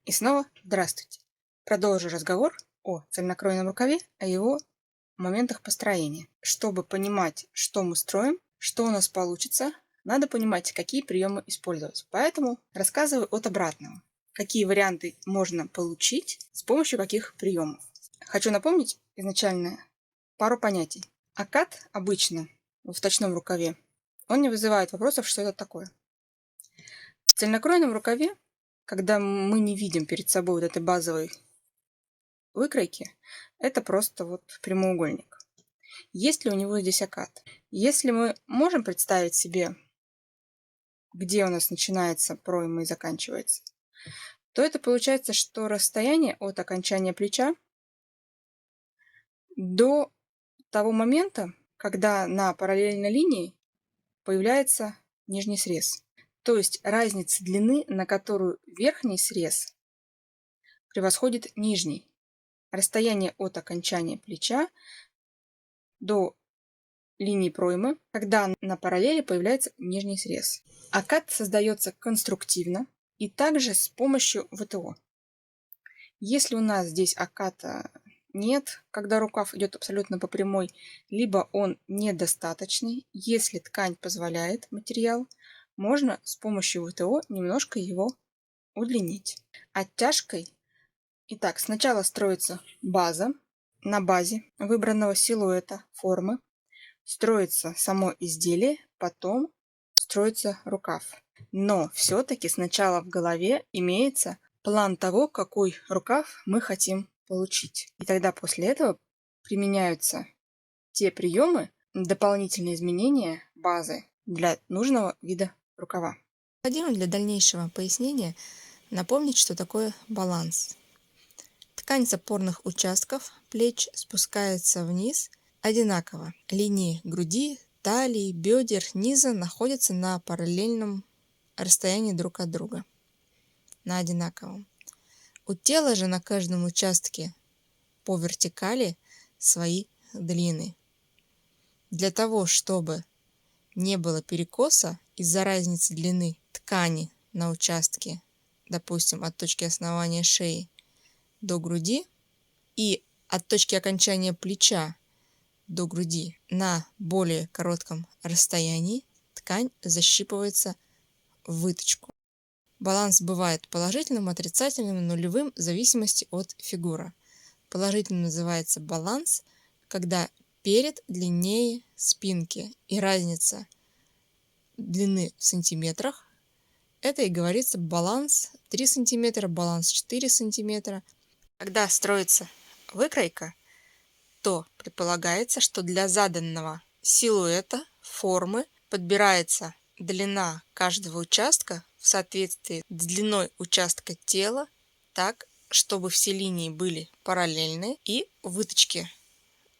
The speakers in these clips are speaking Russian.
И снова здравствуйте. Продолжу разговор о цельнокроенном рукаве, о его моментах построения. Чтобы понимать, что мы строим, что у нас получится, надо понимать, какие приемы использовать. Поэтому рассказываю от обратного. Какие варианты можно получить с помощью каких приемов. Хочу напомнить изначально пару понятий. Окат обычно в точном рукаве, он не вызывает вопросов, что это такое. В цельнокроенном рукаве, когда мы не видим перед собой вот этой базовой выкройки, это просто вот прямоугольник. Есть ли у него здесь окат? Если мы можем представить себе, где у нас начинается пройма и заканчивается, то это получается, что расстояние от окончания плеча до того момента, когда на параллельной линии появляется нижний срез. То есть разница длины, на которую верхний срез превосходит нижний. Расстояние от окончания плеча до линии проймы, когда на параллели появляется нижний срез. Окат создается конструктивно и также с помощью ВТО. Если у нас здесь оката нет, когда рукав идет абсолютно по прямой, либо он недостаточный, если ткань позволяет, материал, можно с помощью ВТО немножко его удлинить. Оттяжкой. Итак, сначала строится база. На базе выбранного силуэта, формы, строится само изделие, потом строится рукав. Но все-таки сначала в голове имеется план того, какой рукав мы хотим получить. И тогда после этого применяются те приемы, дополнительные изменения базы для нужного вида рукава. Необходимо для дальнейшего пояснения напомнить, что такое баланс. Ткань с опорных участков плеч спускается вниз одинаково. Линии груди, талии, бедер, низа находятся на параллельном расстоянии друг от друга, на одинаковом. У тела же на каждом участке по вертикали свои длины. Для того, чтобы не было перекоса из-за разницы длины ткани на участке, допустим, от точки основания шеи до груди и от точки окончания плеча до груди на более коротком расстоянии, ткань защипывается в выточку. Баланс бывает положительным, отрицательным, нулевым в зависимости от фигуры. Положительным называется баланс, когда перед длиннее спинки и разница длины в сантиметрах. Это и говорится баланс 3 см, баланс 4 см. Когда строится выкройка, то предполагается, что для заданного силуэта, формы подбирается длина каждого участка в соответствии с длиной участка тела, так, чтобы все линии были параллельны и выточки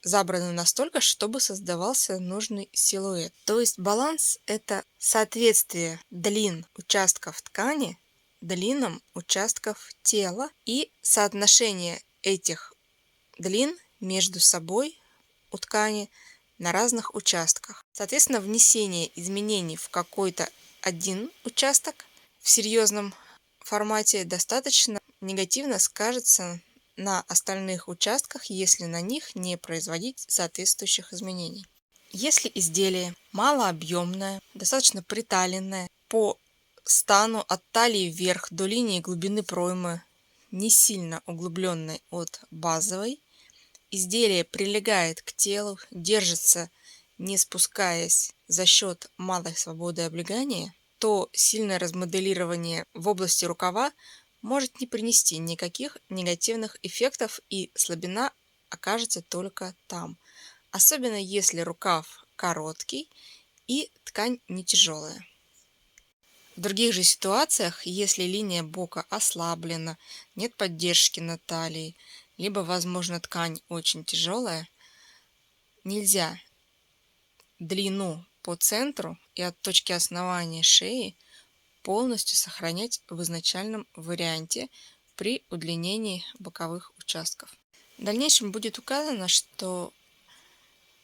забраны настолько, чтобы создавался нужный силуэт. То есть баланс – это соответствие длин участков ткани длинам участков тела и соотношение этих длин между собой у ткани на разных участках. Соответственно, внесение изменений в какой-то один участок в серьезном формате достаточно негативно скажется на остальных участках, если на них не производить соответствующих изменений. Если изделие малообъемное, достаточно приталенное, по стану от талии вверх до линии глубины проймы, не сильно углубленной от базовой, изделие прилегает к телу, держится, не спускаясь за счет малой свободы облегания, то сильное размоделирование в области рукава может не принести никаких негативных эффектов и слабина окажется только там. Особенно если рукав короткий и ткань не тяжелая. В других же ситуациях, если линия бока ослаблена, нет поддержки на талии, либо, возможно, ткань очень тяжелая, нельзя длину по центру и от точки основания шеи полностью сохранять в изначальном варианте при удлинении боковых участков. В дальнейшем будет указано, что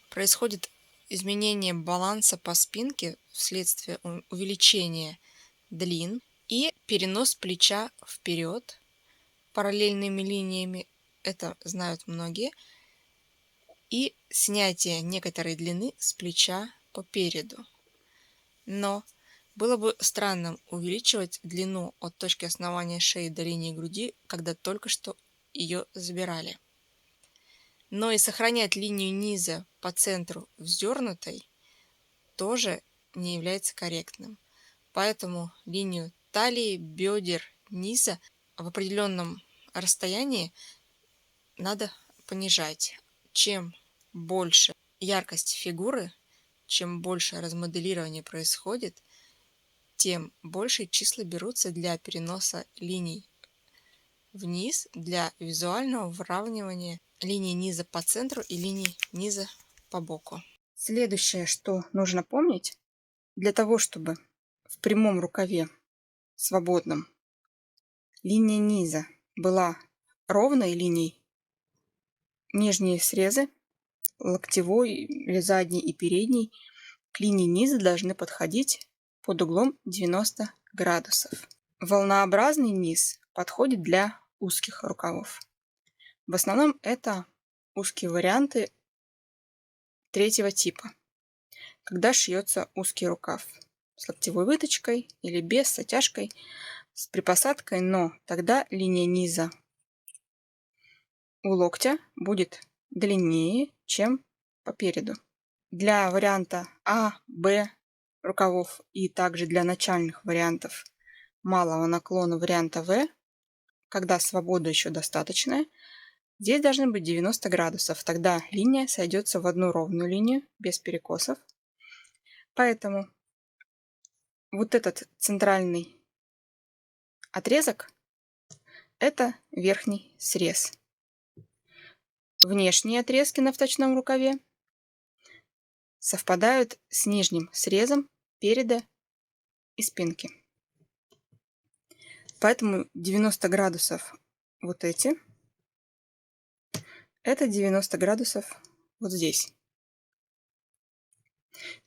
происходит изменение баланса по спинке вследствие увеличения длин и перенос плеча вперед параллельными линиями, это знают многие, и снятие некоторой длины с плеча по переду. Но было бы странным увеличивать длину от точки основания шеи до линии груди, когда только что ее забирали. Но и сохранять линию низа по центру вздернутой тоже не является корректным. Поэтому линию талии, бедер, низа в определенном расстоянии надо понижать. Чем больше яркость фигуры, чем больше размоделирование происходит, тем больше числа берутся для переноса линий вниз, для визуального выравнивания линии низа по центру и линий низа по боку. Следующее, что нужно помнить, для того, чтобы в прямом рукаве свободном линия низа была ровной линией, нижние срезы, локтевой или задний и передний, к линии низа должны подходить под углом 90 градусов. Волнообразный низ подходит для узких рукавов. В основном это узкие варианты третьего типа, когда шьется узкий рукав с локтевой выточкой или без, с оттяжкой, с припосадкой, но тогда линия низа у локтя будет длиннее, чем по переду. Для варианта А, Б рукавов и также для начальных вариантов малого наклона варианта В, когда свобода еще достаточная, здесь должны быть 90 градусов. Тогда линия сойдется в одну ровную линию, без перекосов. Поэтому вот этот центральный отрезок – это верхний срез. Внешние отрезки на вточном рукаве совпадают с нижним срезом переда и спинки. Поэтому 90 градусов вот эти, это 90 градусов вот здесь.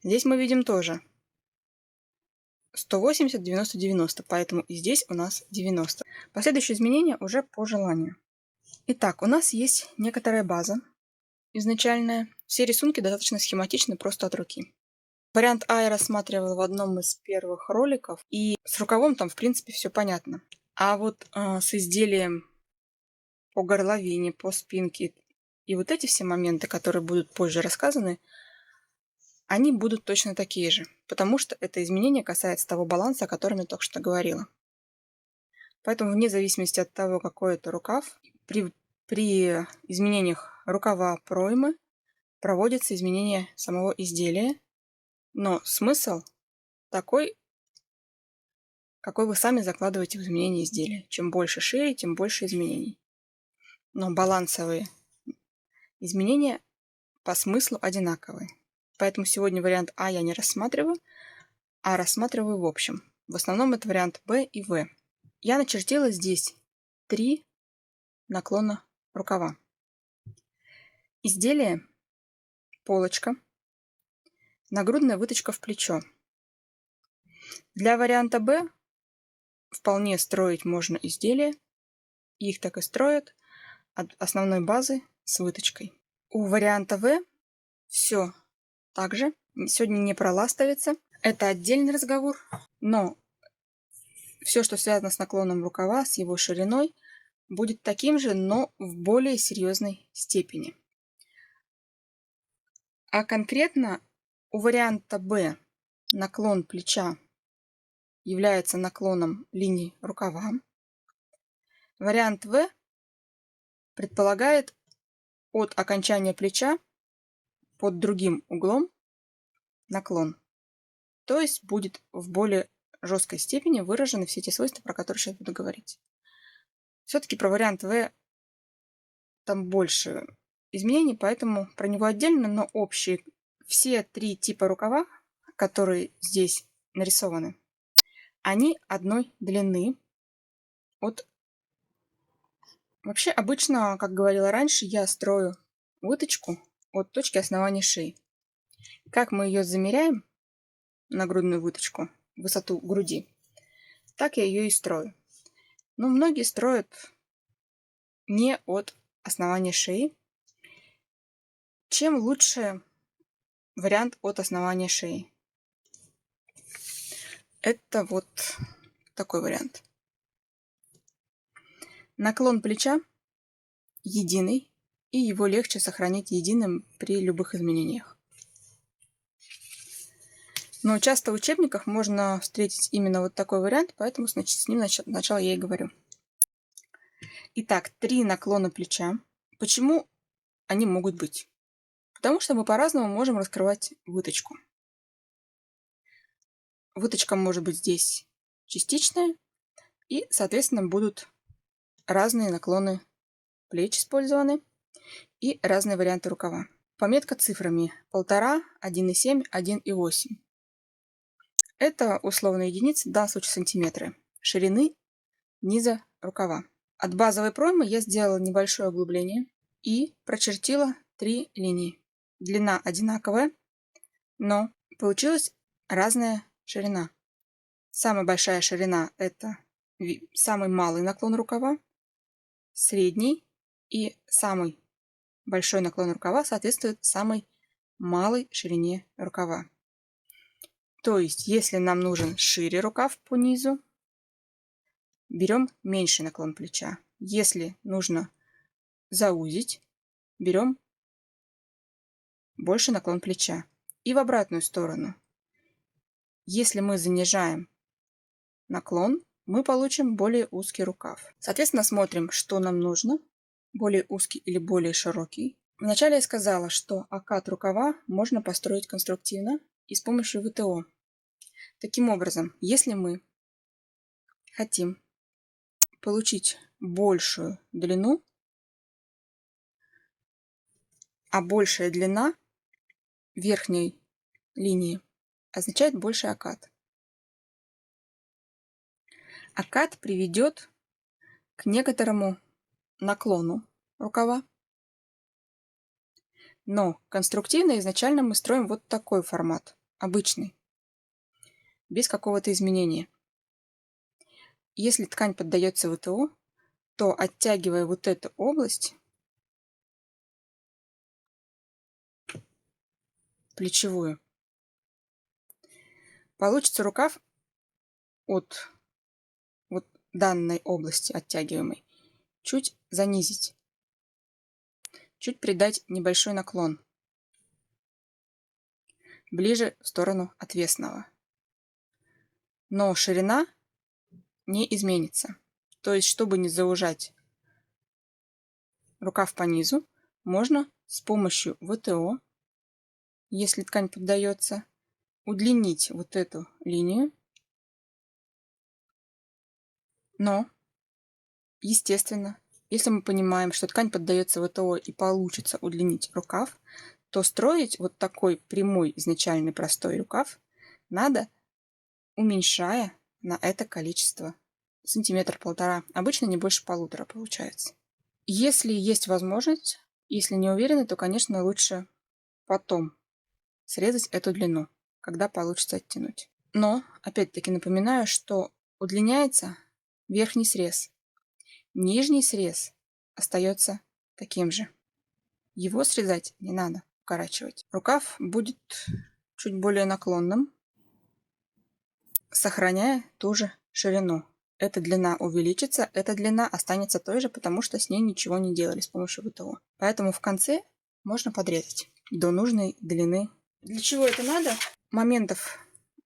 Здесь мы видим тоже 180, 90, 90, поэтому и здесь у нас 90. Последующие изменения уже по желанию. Итак, у нас есть некоторая база изначальная. Все рисунки достаточно схематичны, просто от руки. Вариант А я рассматривала в одном из первых роликов, и с рукавом там в принципе все понятно. А вот с изделием по горловине, по спинке и вот эти все моменты, которые будут позже рассказаны, они будут точно такие же, потому что это изменение касается того баланса, о котором я только что говорила. Поэтому вне зависимости от того, какой это рукав, при изменениях рукава проймы проводится изменение самого изделия, но смысл такой, какой вы сами закладываете в изменение изделия. Чем больше шире, тем больше изменений. Но балансовые изменения по смыслу одинаковые. Поэтому сегодня вариант А я не рассматриваю, а рассматриваю в общем. В основном это вариант Б и В. Я начертила здесь 3 наклона рукава. Изделие, полочка, нагрудная выточка в плечо. Для варианта Б вполне строить можно изделия, их так и строят от основной базы с выточкой. У варианта В все так же, сегодня не проластывается, это отдельный разговор, но все, что связано с наклоном рукава, с его шириной, будет таким же, но в более серьезной степени. А конкретно у варианта Б наклон плеча является наклоном линии рукава. Вариант В предполагает от окончания плеча под другим углом наклон. То есть будет в более жесткой степени выражены все те свойства, про которые сейчас буду говорить. Все-таки про вариант В там больше изменений, поэтому про него отдельно, но общие. Все 3 типа рукава, которые здесь нарисованы, они одной длины. Вообще обычно, как говорила раньше, я строю выточку от точки основания шеи. Как мы ее замеряем, нагрудную выточку, высоту груди, так я ее и строю. Но многие строят не от основания шеи. Чем лучше вариант от основания шеи? Это вот такой вариант. Наклон плеча единый, и его легче сохранить единым при любых изменениях. Но часто в учебниках можно встретить именно вот такой вариант, поэтому значит, с ним сначала я и говорю. Итак, 3 наклона плеча. Почему они могут быть? Потому что мы по-разному можем раскрывать выточку. Выточка может быть здесь частичная, и, соответственно, будут разные наклоны плеч использованы и разные варианты рукава. Пометка цифрами 1,5, 1,7, 1,8. Это условные единицы, в данном случае сантиметры, ширины низа рукава. От базовой проймы я сделала небольшое углубление и прочертила 3 линии. Длина одинаковая, но получилась разная ширина. Самая большая ширина – это самый малый наклон рукава, средний, и самый большой наклон рукава соответствует самой малой ширине рукава. То есть, если нам нужен шире рукав по низу, берем меньший наклон плеча. Если нужно заузить, берем больше наклон плеча. И в обратную сторону. Если мы занижаем наклон, мы получим более узкий рукав. Соответственно, смотрим, что нам нужно. Более узкий или более широкий. Вначале я сказала, что окат рукава можно построить конструктивно и с помощью ВТО. Таким образом, если мы хотим получить большую длину, а большая длина верхней линии означает больший окат. Окат приведет к некоторому наклону рукава. Но конструктивно изначально мы строим вот такой формат, обычный, без какого-то изменения. Если ткань поддается ВТО, то оттягивая вот эту область, плечевую, получится рукав от вот данной области оттягиваемой чуть занизить, чуть придать небольшой наклон, ближе в сторону отвесного. Но ширина не изменится. То есть, чтобы не заужать рукав по низу, можно с помощью ВТО, если ткань поддается, удлинить вот эту линию. Но, естественно, если мы понимаем, что ткань поддается ВТО и получится удлинить рукав, то строить вот такой прямой изначальный простой рукав надо, уменьшая на это количество сантиметр-полтора. Обычно не больше 1,5 получается. Если есть возможность, если не уверены, то, конечно, лучше потом срезать эту длину, когда получится оттянуть. Но, опять-таки, напоминаю, что удлиняется верхний срез. Нижний срез остается таким же. Его срезать не надо, укорачивать. Рукав будет чуть более наклонным, сохраняя ту же ширину. Эта длина увеличится, эта длина останется той же, потому что с ней ничего не делали с помощью ВТО. Поэтому в конце можно подрезать до нужной длины. Для чего это надо? Моментов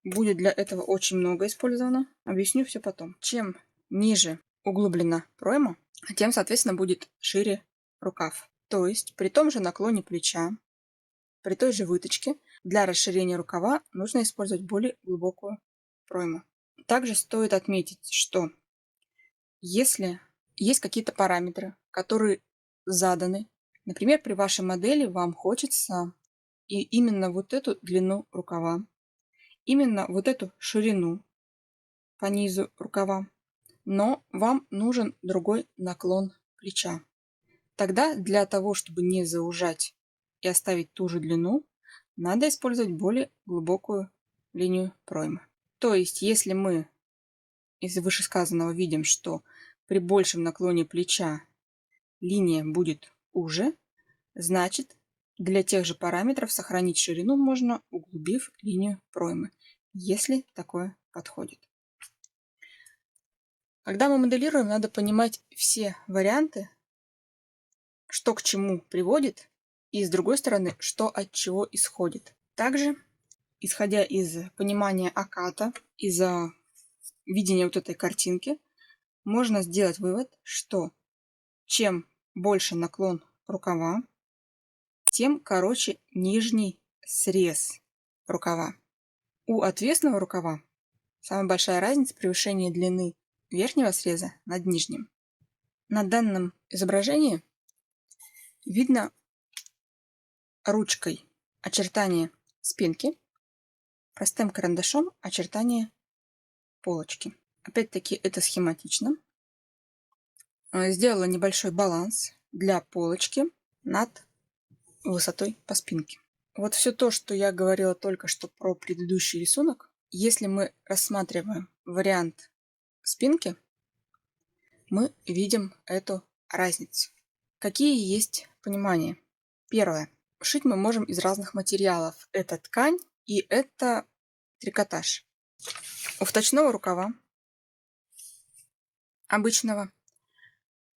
будет для этого очень много использовано. Объясню все потом. Чем ниже углублена пройма, тем, соответственно, будет шире рукав. То есть при том же наклоне плеча, при той же выточке, для расширения рукава нужно использовать более глубокую пройму. Также стоит отметить, что если есть какие-то параметры, которые заданы, например, при вашей модели вам хочется и именно вот эту длину рукава, именно вот эту ширину по низу рукава, но вам нужен другой наклон плеча. Тогда для того, чтобы не заужать и оставить ту же длину, надо использовать более глубокую линию проймы. То есть, если мы из вышесказанного видим, что при большем наклоне плеча линия будет уже, значит, для тех же параметров сохранить ширину можно, углубив линию проймы, если такое подходит. Когда мы моделируем, надо понимать все варианты, что к чему приводит, и с другой стороны, что от чего исходит. Также, исходя из понимания оката, из видения вот этой картинки, можно сделать вывод, что чем больше наклон рукава, тем короче нижний срез рукава. У отвесного рукава самая большая разница — превышение длины верхнего среза над нижним. На данном изображении видно ручкой очертания спинки, простым карандашом очертания полочки. Опять-таки это схематично. Сделала небольшой баланс для полочки над высотой по спинке. Вот все то, что я говорила только что про предыдущий рисунок, если мы рассматриваем вариант спинки, мы видим эту разницу. Какие есть понимания? Первое. Шить мы можем из разных материалов. Это ткань и это трикотаж. У вточного рукава обычного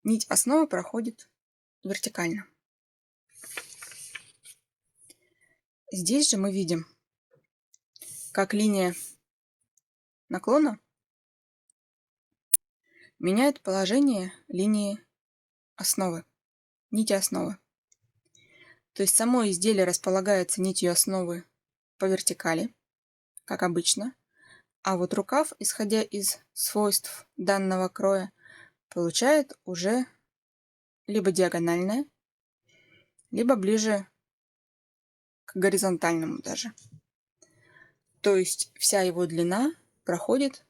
нить основы проходит вертикально. Здесь же мы видим, как линия наклона меняет положение линии основы, нити основы. То есть само изделие располагается нитью основы по вертикали, как обычно, а вот рукав, исходя из свойств данного кроя, получает уже либо диагональное, либо ближе к горизонтальному даже. То есть вся его длина проходит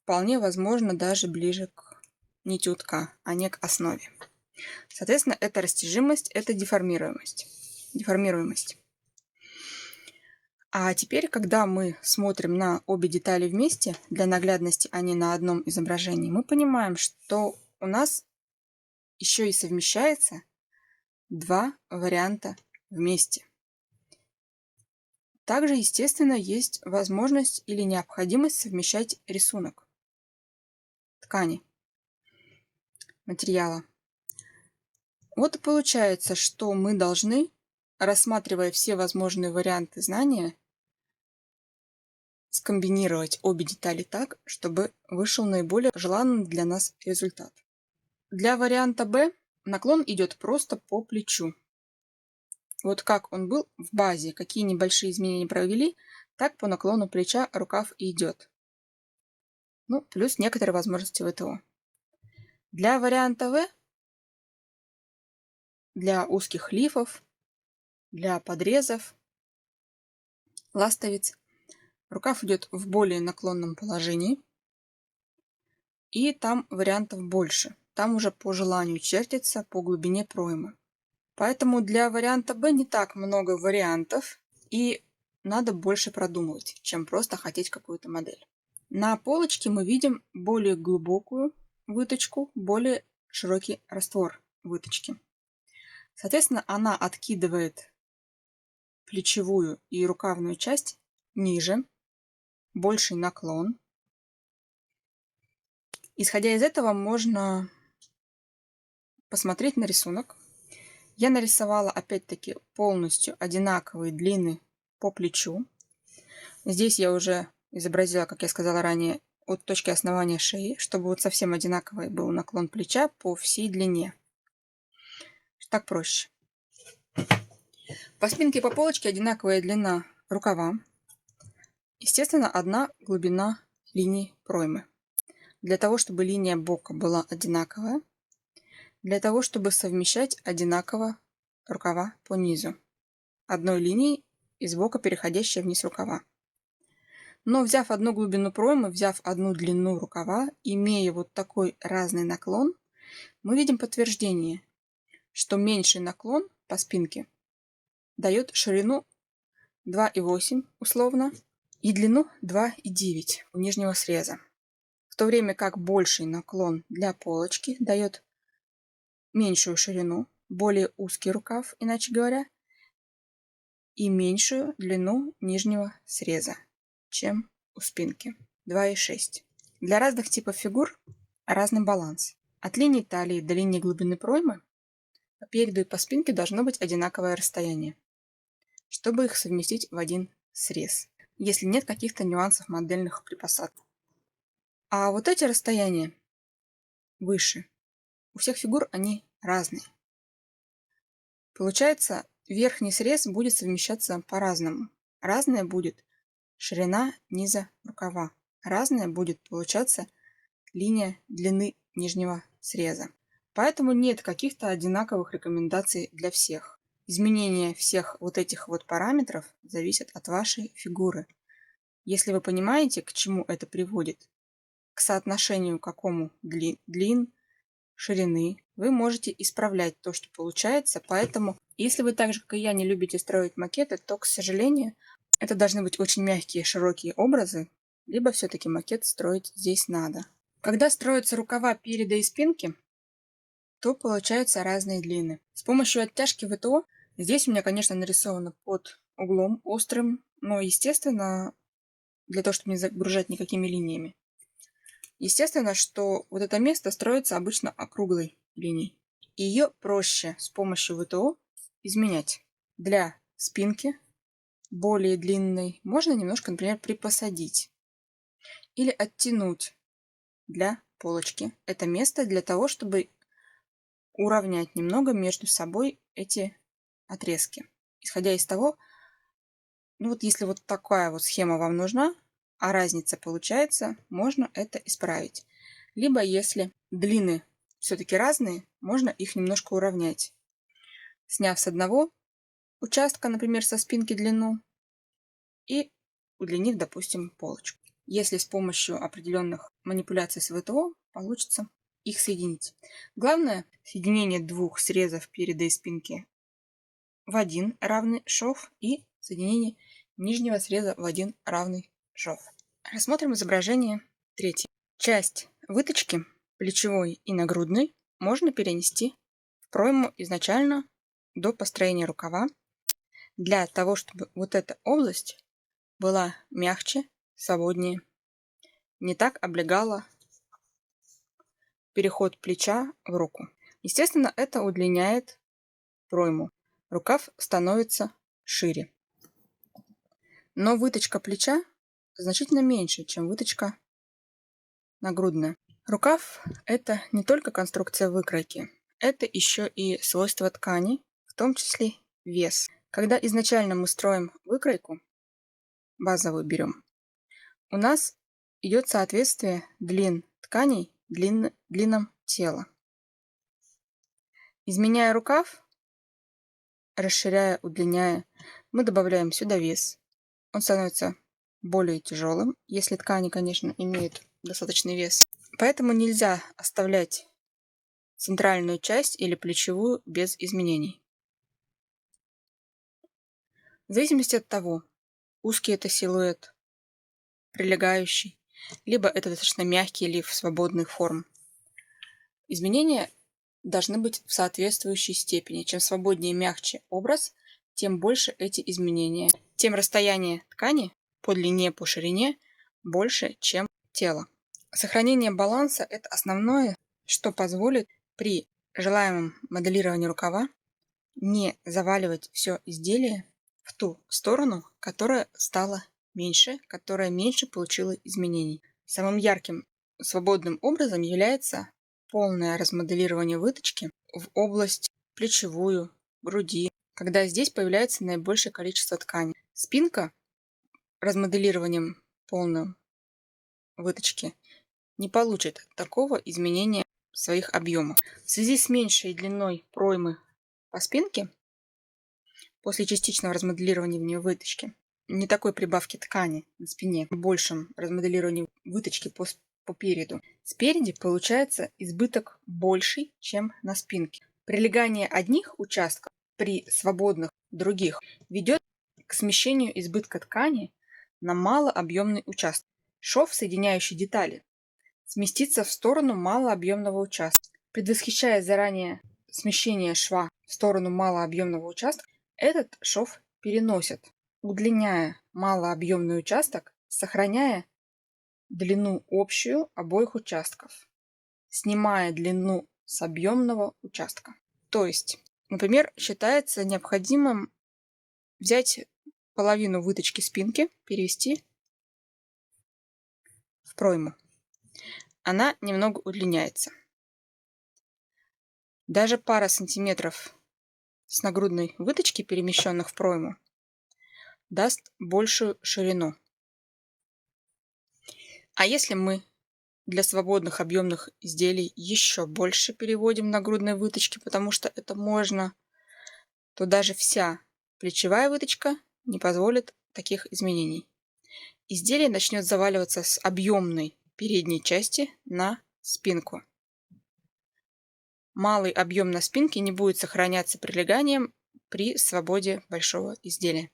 вполне возможно даже ближе к нити утка, а не к основе. Соответственно, это растяжимость, это деформируемость. А теперь, когда мы смотрим на обе детали вместе, для наглядности, а не на одном изображении, мы понимаем, что у нас еще и совмещается два варианта вместе. Также, естественно, есть возможность или необходимость совмещать рисунок ткани, материала. Вот и получается, что мы должны, рассматривая все возможные варианты знания, скомбинировать обе детали так, чтобы вышел наиболее желанный для нас результат. Для варианта Б наклон идет просто по плечу. Вот как он был в базе, какие небольшие изменения провели, так по наклону плеча рукав и идет. Ну, плюс некоторые возможности ВТО. Для варианта В, для узких лифов, для подрезов, ластовиц, рукав идет в более наклонном положении. И там вариантов больше. Там уже по желанию чертится по глубине проймы. Поэтому для варианта Б не так много вариантов. И надо больше продумывать, чем просто хотеть какую-то модель. На полочке мы видим более глубокую выточку, более широкий раствор выточки. Соответственно, она откидывает плечевую и рукавную часть ниже, больший наклон. Исходя из этого, можно посмотреть на рисунок. Я нарисовала опять-таки полностью одинаковые длины по плечу. Здесь я уже изобразила, как я сказала ранее, от точки основания шеи, чтобы вот совсем одинаковый был наклон плеча по всей длине. Так проще. По спинке и по полочке одинаковая длина рукава. Естественно, одна глубина линии проймы. Для того, чтобы линия бока была одинаковая, для того, чтобы совмещать одинаково рукава по низу. Одной линией из бока, переходящей вниз рукава. Но взяв одну глубину проймы, взяв одну длину рукава, имея вот такой разный наклон, мы видим подтверждение, что меньший наклон по спинке дает ширину 2,8 условно и длину 2,9 у нижнего среза. В то время как больший наклон для полочки дает меньшую ширину, более узкий рукав, иначе говоря, и меньшую длину нижнего среза, чем у спинки 2,6. Для разных типов фигур разный баланс. От линии талии до линии глубины проймы по переду и по спинке должно быть одинаковое расстояние, чтобы их совместить в один срез, если нет каких-то нюансов модельных при посадке. А вот эти расстояния выше. У всех фигур они разные. Получается, верхний срез будет совмещаться по-разному. Разная будет ширина низа рукава. Разная будет получаться линия длины нижнего среза. Поэтому нет каких-то одинаковых рекомендаций для всех. Изменение всех вот этих вот параметров зависит от вашей фигуры. Если вы понимаете, к чему это приводит, к соотношению какому длин, ширины, вы можете исправлять то, что получается. Поэтому, если вы так же, как и я, не любите строить макеты, то, к сожалению, это должны быть очень мягкие, широкие образы, либо все-таки макет строить здесь надо. Когда строятся рукава переда и спинки, то получаются разные длины. С помощью оттяжки ВТО, здесь у меня, конечно, нарисовано под углом острым, но, естественно, для того, чтобы не загружать никакими линиями. Естественно, что вот это место строится обычно округлой линией. И ее проще с помощью ВТО изменять. Для спинки более длинной можно немножко, например, припосадить или оттянуть для полочки. Это место для того, чтобы уравнять немного между собой эти отрезки. Исходя из того, ну вот если вот такая вот схема вам нужна, а разница получается, можно это исправить. Либо если длины все-таки разные, можно их немножко уравнять. Сняв с одного участка, например, со спинки длину, и удлинив, допустим, полочку. Если с помощью определенных манипуляций с ВТО получится их соединить. Главное соединение двух срезов переда и спинки в один равный шов и соединение нижнего среза в один равный шов. Рассмотрим изображение третье. Часть выточки плечевой и нагрудной можно перенести в пройму изначально до построения рукава, для того, чтобы вот эта область была мягче, свободнее, не так облегала переход плеча в руку. Естественно, это удлиняет пройму. Рукав становится шире. Но выточка плеча значительно меньше, чем выточка нагрудная. Рукав – это не только конструкция выкройки, это еще и свойства ткани, в том числе вес. Когда изначально мы строим выкройку, базовую берем, у нас идет соответствие длин тканей длинам тела. Изменяя рукав, расширяя, удлиняя, мы добавляем сюда вес. Он становится более тяжелым, если ткани, конечно, имеют достаточный вес. Поэтому нельзя оставлять центральную часть или плечевую без изменений. В зависимости от того, узкий это силуэт, прилегающий, либо это достаточно мягкий лиф свободных форм, изменения должны быть в соответствующей степени. Чем свободнее и мягче образ, тем больше эти изменения. Тем расстояние ткани по длине, по ширине больше, чем тело. Сохранение баланса – это основное, что позволит при желаемом моделировании рукава не заваливать все изделие в ту сторону, которая стала меньше, которая меньше получила изменений. Самым ярким свободным образом является полное размоделирование выточки в область плечевую, груди, когда здесь появляется наибольшее количество ткани. Спинка размоделированием полным выточки не получит такого изменения своих объемов. В связи с меньшей длиной проймы по спинке, после частичного размоделирования в нее выточки, не такой прибавки ткани на спине, большем размоделировании выточки по переду, спереди получается избыток больший, чем на спинке. Прилегание одних участков при свободных других ведет к смещению избытка ткани на малообъемный участок. Шов, соединяющий детали, сместиться в сторону малообъемного участка. Предвосхищая заранее смещение шва в сторону малообъемного участка, этот шов переносит, удлиняя малообъемный участок, сохраняя длину общую обоих участков, снимая длину с объемного участка. То есть, например, считается необходимым взять половину выточки спинки, перевести в пройму. Она немного удлиняется. Даже пара сантиметров с нагрудной выточки, перемещенных в пройму, даст большую ширину. А если мы для свободных объемных изделий еще больше переводим нагрудной выточки, потому что это можно, то даже вся плечевая выточка не позволит таких изменений. Изделие начнет заваливаться с объемной передней части на спинку. Малый объем на спинке не будет сохраняться прилеганием при свободе большого изделия.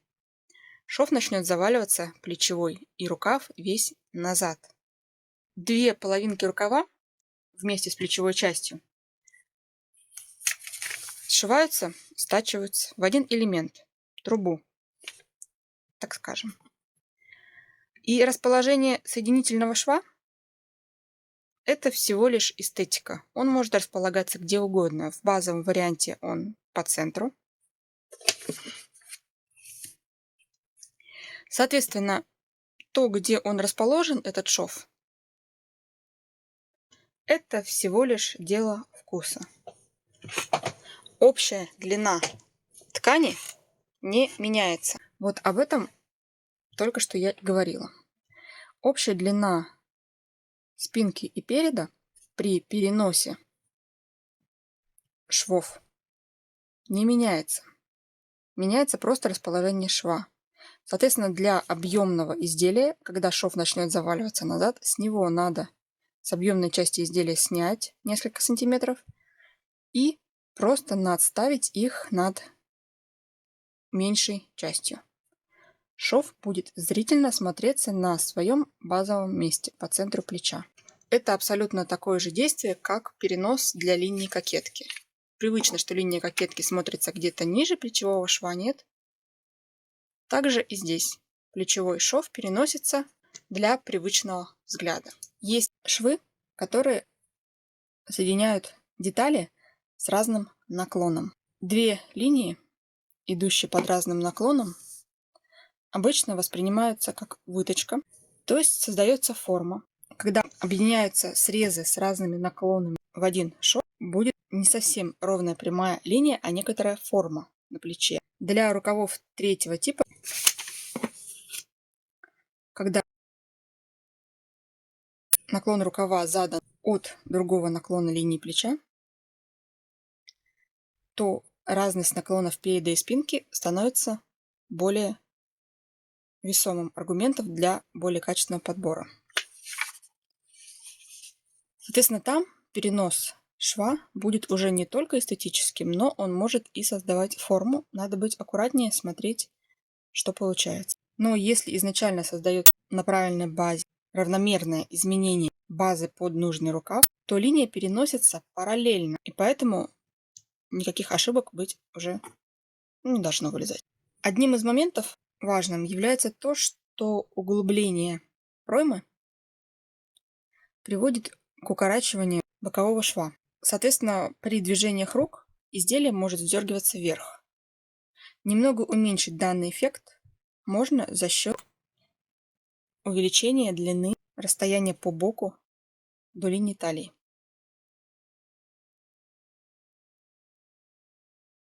Шов начнет заваливаться плечевой и рукав весь назад. Две половинки рукава вместе с плечевой частью сшиваются, стачиваются в один элемент, трубу, так скажем. И расположение соединительного шва – это всего лишь эстетика. Он может располагаться где угодно. В базовом варианте он по центру. Соответственно, то, где он расположен, этот шов, это всего лишь дело вкуса. Общая длина ткани не меняется. Вот об этом только что я говорила. Общая длина спинки и переда при переносе швов не меняется. Меняется просто расположение шва. Соответственно, для объемного изделия, когда шов начнет заваливаться назад, с него надо с объемной части изделия снять несколько сантиметров и просто надставить их над меньшей частью. Шов будет зрительно смотреться на своем базовом месте по центру плеча. Это абсолютно такое же действие, как перенос для линии кокетки. Привычно, что линия кокетки смотрится где-то ниже плечевого шва, нет. Также и здесь плечевой шов переносится для привычного взгляда. Есть швы, которые соединяют детали с разным наклоном. Две линии, идущие под разным наклоном, обычно воспринимаются как выточка, то есть создается форма. Когда объединяются срезы с разными наклонами в один шов, будет не совсем ровная прямая линия, а некоторая форма на плече. Для рукавов третьего типа, когда наклон рукава задан от другого наклона линии плеча, то разность наклонов переда и спинки становится более весомым аргументом для более качественного подбора. Соответственно, там перенос шва будет уже не только эстетическим, но он может и создавать форму. Надо быть аккуратнее, смотреть, что получается. Но если изначально создается на правильной базе равномерное изменение базы под нужный рукав, то линия переносится параллельно, и поэтому никаких ошибок быть уже не должно вылезать. Одним из моментов важным является то, что углубление проймы приводит к укорачиванию бокового шва. Соответственно, при движениях рук изделие может вздергиваться вверх. Немного уменьшить данный эффект можно за счет увеличения длины расстояния по боку до линии талии.